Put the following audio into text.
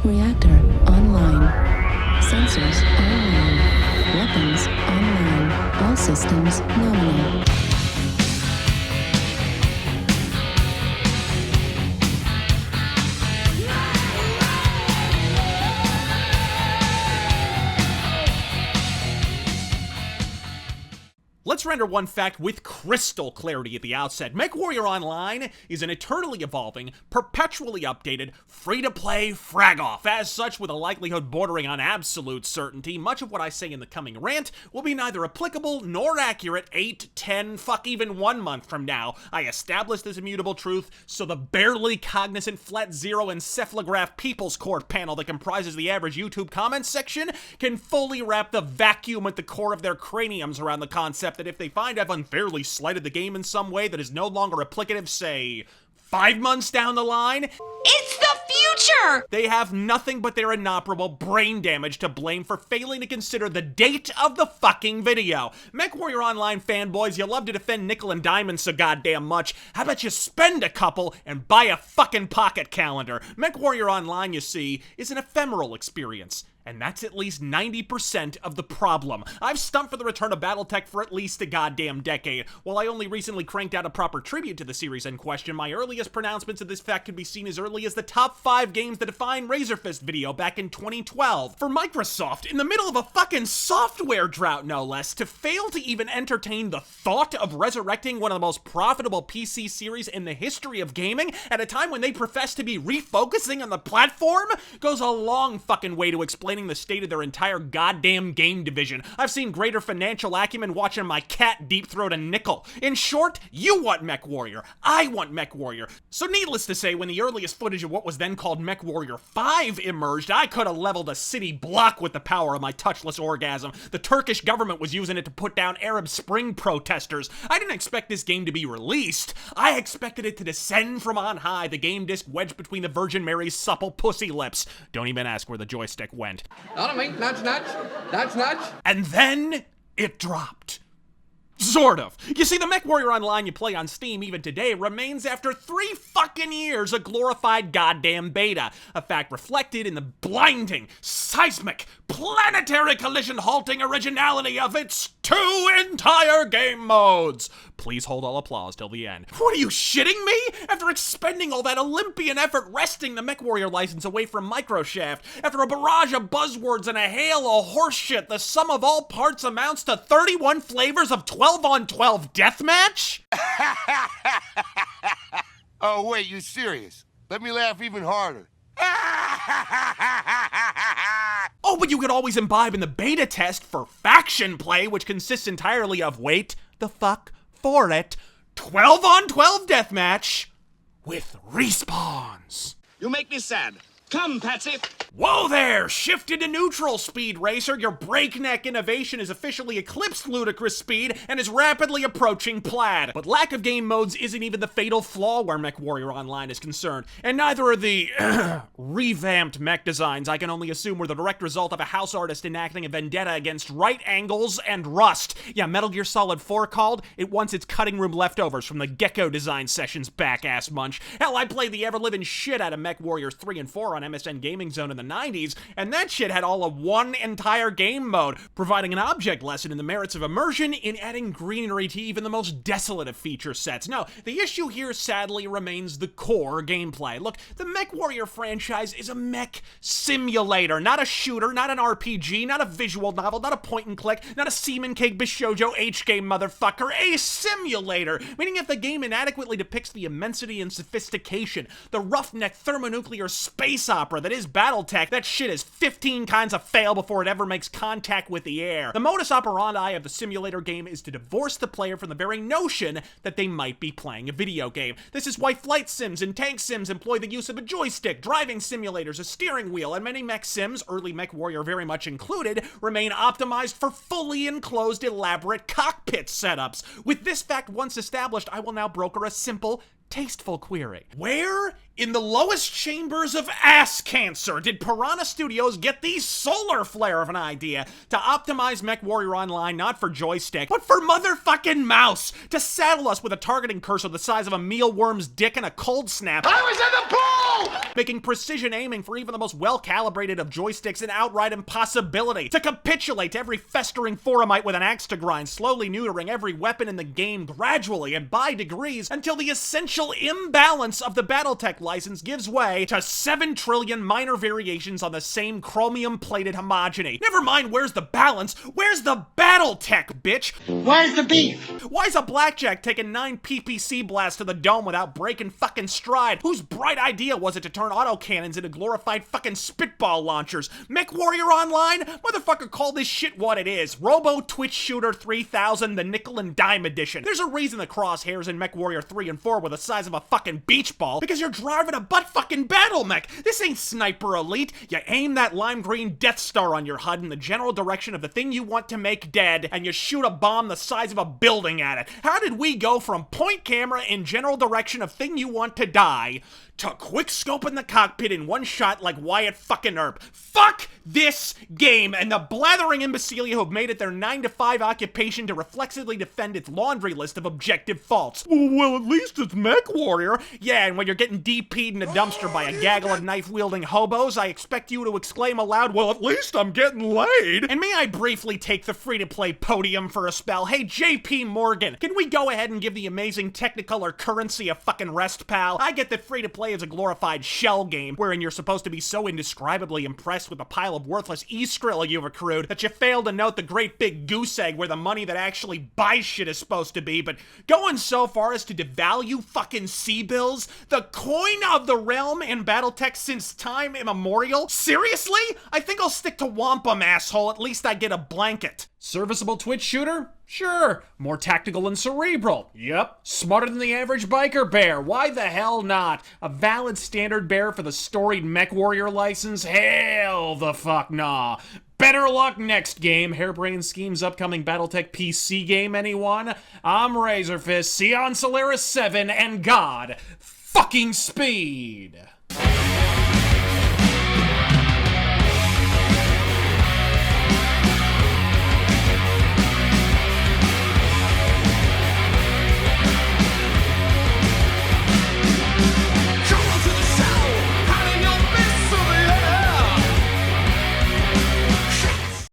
Reactor online. Sensors online. Weapons online. All systems nominal. Let's render one fact with crystal clarity at the outset. MechWarrior Online is an eternally evolving, perpetually updated, free-to-play frag-off. As such, with a likelihood bordering on absolute certainty, much of what I say in the coming rant will be neither applicable nor accurate 8, 10, fuck even 1 month from now. I established this immutable truth so the barely cognizant flat zero encephalograph People's Court panel that comprises the average YouTube comments section can fully wrap the vacuum at the core of their craniums around the concept that if they find I've unfairly slighted the game in some way that is no longer applicative, say, 5 months down the line, it's the future! They have nothing but their inoperable brain damage to blame for failing to consider the date of the fucking video. MechWarrior Online fanboys, you love to defend nickel and diamond so goddamn much. How about you spend a couple and buy a fucking pocket calendar? MechWarrior Online, you see, is an ephemeral experience. And that's at least 90% of the problem. I've stumped for the return of Battletech for at least a goddamn decade. While I only recently cranked out a proper tribute to the series in question, my earliest pronouncements of this fact could be seen as early as the top 5 games that define Razorfist video back in 2012. For Microsoft, in the middle of a fucking software drought no less, to fail to even entertain the thought of resurrecting one of the most profitable PC series in the history of gaming at a time when they profess to be refocusing on the platform goes a long fucking way to explain the state of their entire goddamn game division. I've seen greater financial acumen watching my cat deep throat a nickel. In short, you want MechWarrior. I want MechWarrior. So needless to say, when the earliest footage of what was then called MechWarrior 5 emerged, I could have leveled a city block with the power of my touchless orgasm. The Turkish government was using it to put down Arab Spring protesters. I didn't expect this game to be released. I expected it to descend from on high, the game disc wedged between the Virgin Mary's supple pussy lips. Don't even ask where the joystick went. On me, nudge, nudge. And then it dropped. Sort of. You see, the MechWarrior Online you play on Steam even today remains after 3 fucking years a glorified goddamn beta. A fact reflected in the blinding, seismic, planetary collision-halting originality of its 2 entire game modes. Please hold all applause till the end. What are you, shitting me? After expending all that Olympian effort wresting the MechWarrior license away from Microshaft, after a barrage of buzzwords and a hail of horseshit, the sum of all parts amounts to 31 flavors of 12-on-12 deathmatch? Oh, wait, you serious? Let me laugh even harder. Oh, but you could always imbibe in the beta test for faction play, which consists entirely of, wait the fuck for it, 12-on-12 deathmatch with respawns. You make me sad. Come, Patsy. Whoa there! Shifted to neutral speed, Racer. Your breakneck innovation has officially eclipsed ludicrous speed and is rapidly approaching plaid. But lack of game modes isn't even the fatal flaw where MechWarrior Online is concerned. And neither are the revamped mech designs. I can only assume were the direct result of a house artist enacting a vendetta against right angles and rust. Yeah, Metal Gear Solid 4 called. It wants its cutting room leftovers from the Gecko design sessions back-ass munch. Hell, I played the ever-living shit out of MechWarriors 3 and 4 on MSN Gaming Zone in the 90s, and that shit had all of 1 entire game mode, providing an object lesson in the merits of immersion in adding greenery to even the most desolate of feature sets. No, the issue here sadly remains the core gameplay. Look, the MechWarrior franchise is a mech simulator, not a shooter, not an RPG, not a visual novel, not a point and click, not a semen cake bishoujo H-game motherfucker, a simulator, meaning if the game inadequately depicts the immensity and sophistication, the roughneck thermonuclear space opera that is Battletech, that shit is 15 kinds of fail before it ever makes contact with the air. The modus operandi of the simulator game is to divorce the player from the very notion that they might be playing a video game. This is why flight sims and tank sims employ the use of a joystick, driving simulators, a steering wheel, and many mech sims, early MechWarrior very much included, remain optimized for fully enclosed elaborate cockpit setups. With this fact once established, I will now broker a simple, tasteful query. Where in the lowest chambers of ass cancer did Piranha Studios get the solar flare of an idea to optimize MechWarrior Online not for joystick, but for motherfucking mouse, to saddle us with a targeting cursor the size of a mealworm's dick and a cold snap? I was in the pool! Making precision aiming for even the most well-calibrated of joysticks an outright impossibility. To capitulate to every festering forumite with an axe to grind, slowly neutering every weapon in the game gradually and by degrees until the essential imbalance of the Battletech license gives way to 7 trillion minor variations on the same chromium-plated homogeny. Never mind where's the balance, where's the Battletech, bitch? Where's the beef? Why's a blackjack taking 9 PPC blasts to the dome without breaking fucking stride? Whose bright idea was it to turn autocannons into glorified fucking spitball launchers? MechWarrior Online? Motherfucker, call this shit what it is. Robo Twitch Shooter 3000, the nickel and dime edition. There's a reason the crosshairs in MechWarrior 3 and 4 were the size of a fucking beach ball, because you're driving a butt fucking battle mech. This ain't Sniper Elite. You aim that lime green Death Star on your HUD in the general direction of the thing you want to make dead, and you shoot a bomb the size of a building at it. How did we go from point camera in general direction of thing you want to die to quick scope in the cockpit in one shot like Wyatt fucking Earp? Fuck this game and the blathering imbecilia who have made it their 9-to-5 occupation to reflexively defend its laundry list of objective faults. Well, at least it's MechWarrior. Yeah, and when you're getting DP'd in a dumpster by a gaggle of knife-wielding hobos, I expect you to exclaim aloud, well, at least I'm getting laid. And may I briefly take the free-to-play podium for a spell? Hey, JP Morgan, can we go ahead and give the amazing Technicolor currency a fucking rest, pal? I get that free-to-play is a glorified shell game, wherein you're supposed to be so indescribably impressed with the pile of worthless e-skrilla you've accrued that you fail to note the great big goose egg where the money that actually buys shit is supposed to be, but going so far as to devalue fucking C-bills, the coin of the realm in Battletech since time immemorial? Seriously? I think I'll stick to wampum, asshole. At least I get a blanket. Serviceable Twitch shooter? Sure. More tactical and cerebral? Yep. Smarter than the average biker bear? Why the hell not? A valid standard bearer for the storied MechWarrior license? Hell the fuck nah. Better luck next game. Harebrained Schemes upcoming Battletech PC game, anyone? I'm Razorfist, Sion Solaris 7, and God fucking speed.